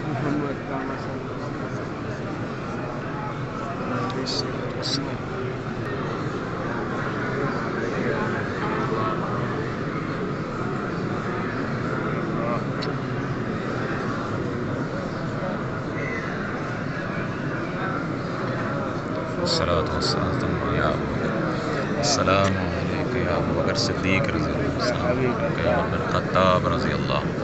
मोहम्मद का अस्सलामु अलैका या अबू बकर सिद्दीक़ रज़ी अल्लाह, अस्सलामु अलैका या उमर बिन ख़त्ताब रज़ी अल्लाह।